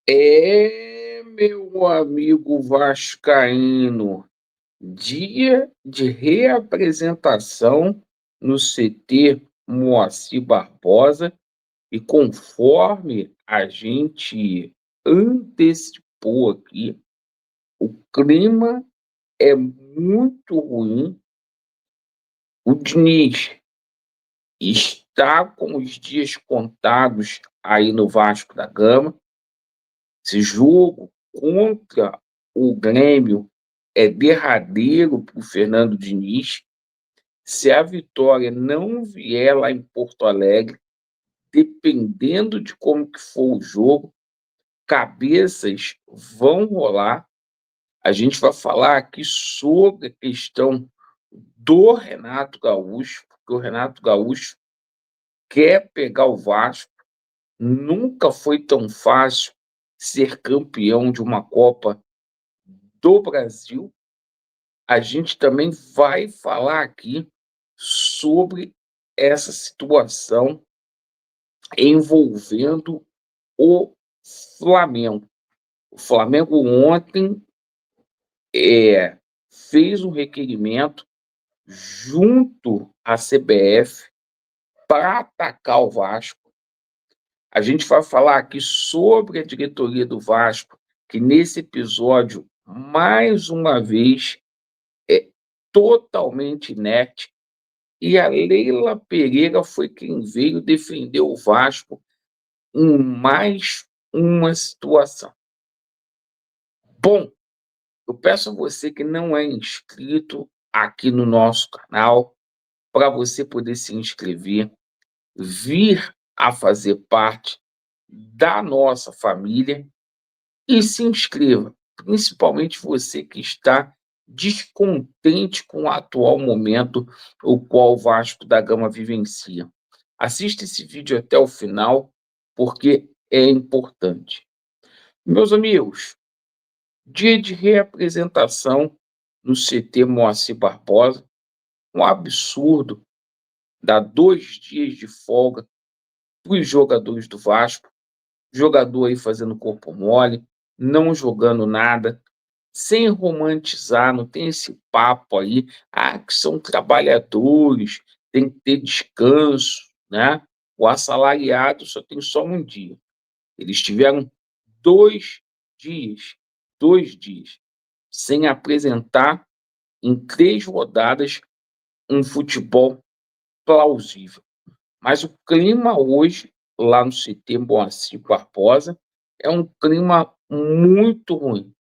Meu amigo vascaíno, dia de reapresentação no CT Moacir Barbosa e conforme a gente antecipou aqui, o clima é muito ruim. O Diniz está com os dias contados aí no Vasco da Gama. Esse jogo contra o Grêmio é derradeiro para o Fernando Diniz. Se a vitória não vier lá em Porto Alegre, dependendo de como que for o jogo, cabeças vão rolar. A gente vai falar aqui sobre a questão do Renato Gaúcho, porque o Renato Gaúcho quer pegar o Vasco. Nunca foi tão fácil ser campeão de uma Copa do Brasil. A gente também vai falar aqui sobre essa situação envolvendo o Flamengo. O Flamengo ontem fez um requerimento junto à CBF para atacar o Vasco. A gente vai falar aqui sobre a diretoria do Vasco, que nesse episódio, mais uma vez, é totalmente inerte. E a Leila Pereira foi quem veio defender o Vasco em mais uma situação. Bom, eu peço a você que não é inscrito aqui no nosso canal, para você poder se inscrever, vir a fazer parte da nossa família e se inscreva, principalmente você que está descontente com o atual momento o qual o Vasco da Gama vivencia. Assista esse vídeo até o final, porque é importante. Meus amigos, dia de reapresentação no CT Moacir Barbosa, um absurdo, dá 2 dias de folga para os jogadores do Vasco, jogador aí fazendo corpo mole, não jogando nada, sem romantizar, não tem esse papo aí, que são trabalhadores, tem que ter descanso, né? O assalariado só um dia. Eles tiveram 2 dias, 2 dias, sem apresentar em 3 rodadas um futebol plausível. Mas o clima hoje, lá no CT Moacir Barbosa, é um clima muito ruim.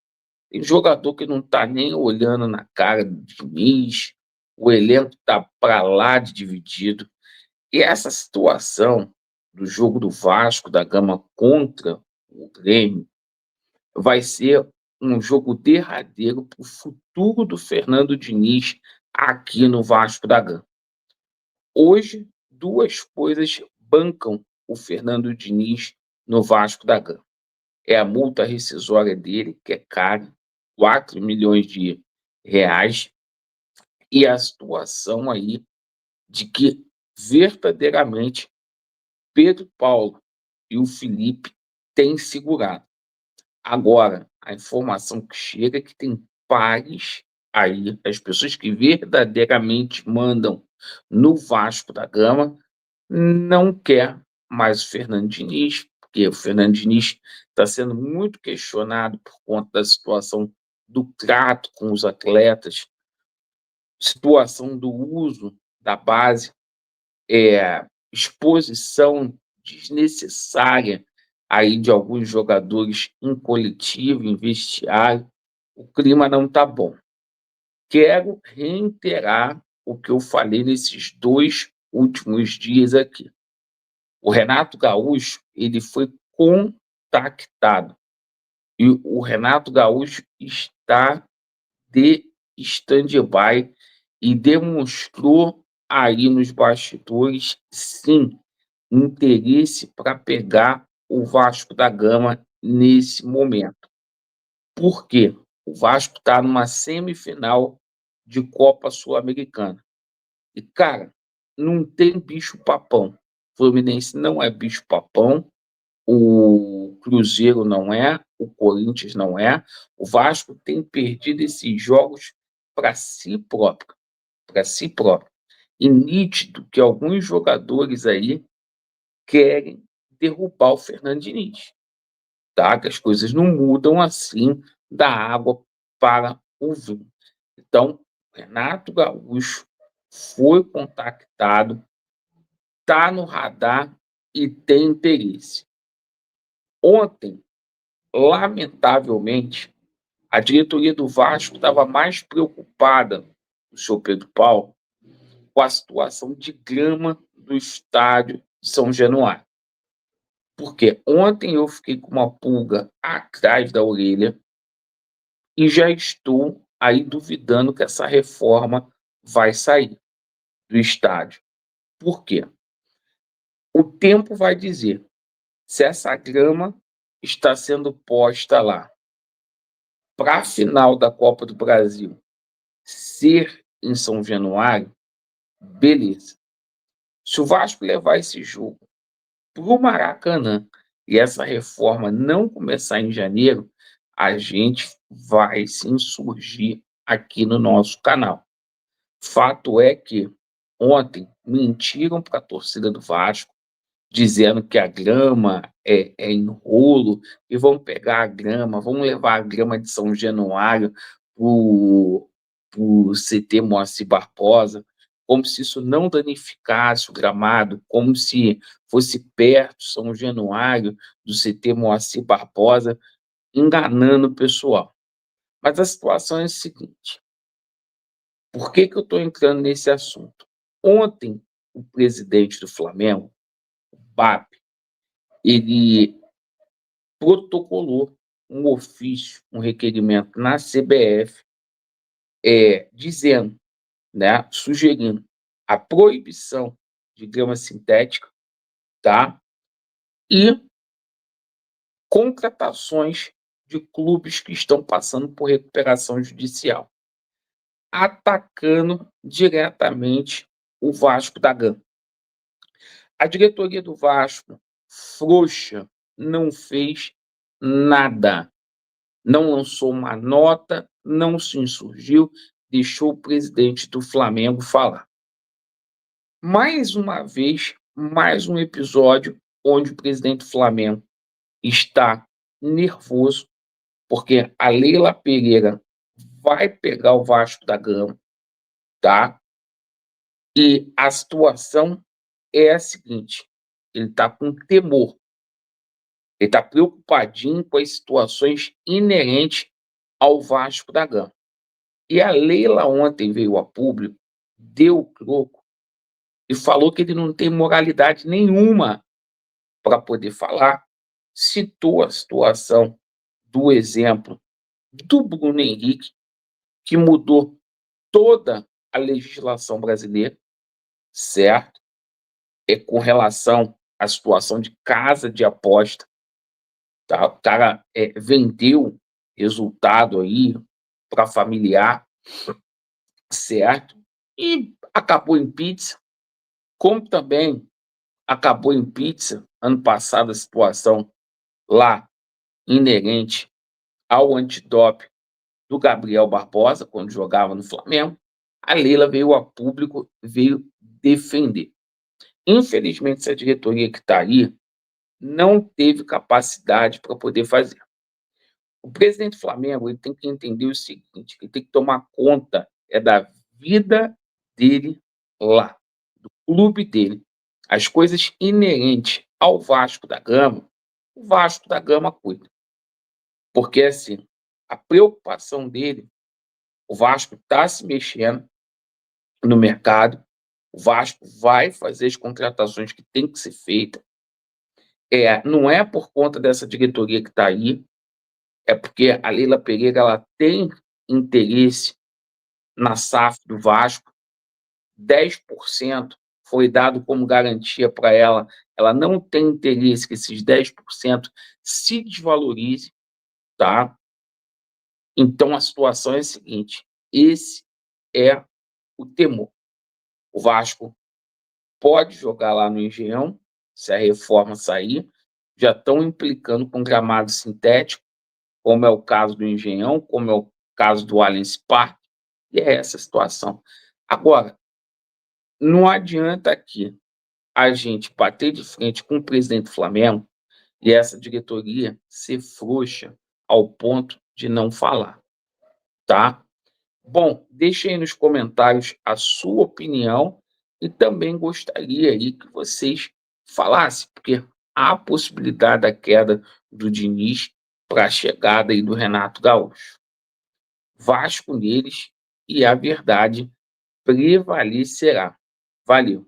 Tem jogador que não está nem olhando na cara do Diniz, o elenco está para lá de dividido. E essa situação do jogo do Vasco da Gama contra o Grêmio vai ser um jogo derradeiro para o futuro do Fernando Diniz aqui no Vasco da Gama. Hoje, duas coisas bancam o Fernando Diniz no Vasco da Gama. É a multa rescisória dele, que é cara, 4 milhões de reais, e a situação aí de que verdadeiramente Pedro Paulo e o Felipe têm segurado. Agora, a informação que chega é que tem pares aí, as pessoas que verdadeiramente mandam no Vasco da Gama, não quer mais o Fernando Diniz, porque o Fernando Diniz está sendo muito questionado por conta da situação do trato com os atletas, situação do uso da base, exposição desnecessária aí de alguns jogadores em coletivo, em vestiário. O clima não está bom. Quero reiterar o que eu falei nesses 2 últimos dias aqui. O Renato Gaúcho, ele foi contactado e o Renato Gaúcho está de stand-by e demonstrou aí nos bastidores, sim, interesse para pegar o Vasco da Gama nesse momento. Por quê? O Vasco está numa semifinal de Copa Sul-Americana. E, cara, não tem bicho-papão. O Fluminense não é bicho-papão. O Cruzeiro não é, o Corinthians não é. O Vasco tem perdido esses jogos para si próprio, para si próprio. E nítido que alguns jogadores aí querem derrubar o Fernando Diniz, tá? Que as coisas não mudam assim da água para o vinho. Então, Renato Gaúcho foi contactado, está no radar e tem interesse. Ontem, lamentavelmente, a diretoria do Vasco estava mais preocupada, o senhor Pedro Paulo, com a situação de grama do estádio de São Januário. Porque ontem eu fiquei com uma pulga atrás da orelha e já estou aí duvidando que essa reforma vai sair do estádio. Por quê? O tempo vai dizer se essa grama está sendo posta lá para a final da Copa do Brasil ser em São Januário, beleza. Se o Vasco levar esse jogo para o Maracanã e essa reforma não começar em janeiro, a gente vai se insurgir aqui no nosso canal. Fato é que ontem mentiram para a torcida do Vasco, dizendo que a grama é enrolo, e vão pegar a grama, vão levar a grama de São Januário para o CT Moacir Barbosa, como se isso não danificasse o gramado, como se fosse perto São Januário do CT Moacir Barbosa, enganando o pessoal. Mas a situação é a seguinte: por que eu estou entrando nesse assunto? Ontem, o presidente do Flamengo, o BAP, ele protocolou um ofício, um requerimento na CBF, dizendo, né, sugerindo a proibição de grama sintética, tá? E contratações de clubes que estão passando por recuperação judicial, atacando diretamente o Vasco da Gama. A diretoria do Vasco, frouxa, não fez nada. Não lançou uma nota, não se insurgiu, deixou o presidente do Flamengo falar. Mais uma vez, mais um episódio onde o presidente do Flamengo está nervoso, porque a Leila Pereira vai pegar o Vasco da Gama, tá? E a situação é a seguinte: ele está com temor, ele está preocupadinho com as situações inerentes ao Vasco da Gama. E a Leila ontem veio a público, deu o troco e falou que ele não tem moralidade nenhuma para poder falar, citou a situação do exemplo do Bruno Henrique, que mudou toda a legislação brasileira, certo? Com relação à situação de casa de aposta, tá? O cara vendeu resultado aí para familiar, certo? E acabou em pizza, como também acabou em pizza ano passado a situação lá inerente ao antidoping do Gabriel Barbosa, quando jogava no Flamengo. A Leila veio a público, veio defender. Infelizmente, essa diretoria que está aí não teve capacidade para poder fazer. O presidente do Flamengo, ele tem que entender o seguinte: ele tem que tomar conta da vida dele lá, do clube dele. As coisas inerentes ao Vasco da Gama, o Vasco da Gama cuida. Porque, assim, a preocupação dele, o Vasco está se mexendo no mercado, o Vasco vai fazer as contratações que tem que ser feita. Não é por conta dessa diretoria que está aí, é porque a Leila Pereira ela tem interesse na SAF do Vasco, 10% foi dado como garantia para ela, ela não tem interesse que esses 10% se desvalorize, tá? Então a situação é a seguinte: esse é o temor. O Vasco pode jogar lá no Engenhão, se a reforma sair, já estão implicando com gramado sintético, como é o caso do Engenhão, como é o caso do Allianz Parque, e é essa a situação. Agora, não adianta aqui a gente bater de frente com o presidente do Flamengo e essa diretoria ser frouxa ao ponto de não falar, tá? Bom, deixe aí nos comentários a sua opinião e também gostaria aí que vocês falassem, porque há a possibilidade da queda do Diniz para a chegada aí do Renato Gaúcho. Vasco neles e a verdade prevalecerá. Valeu!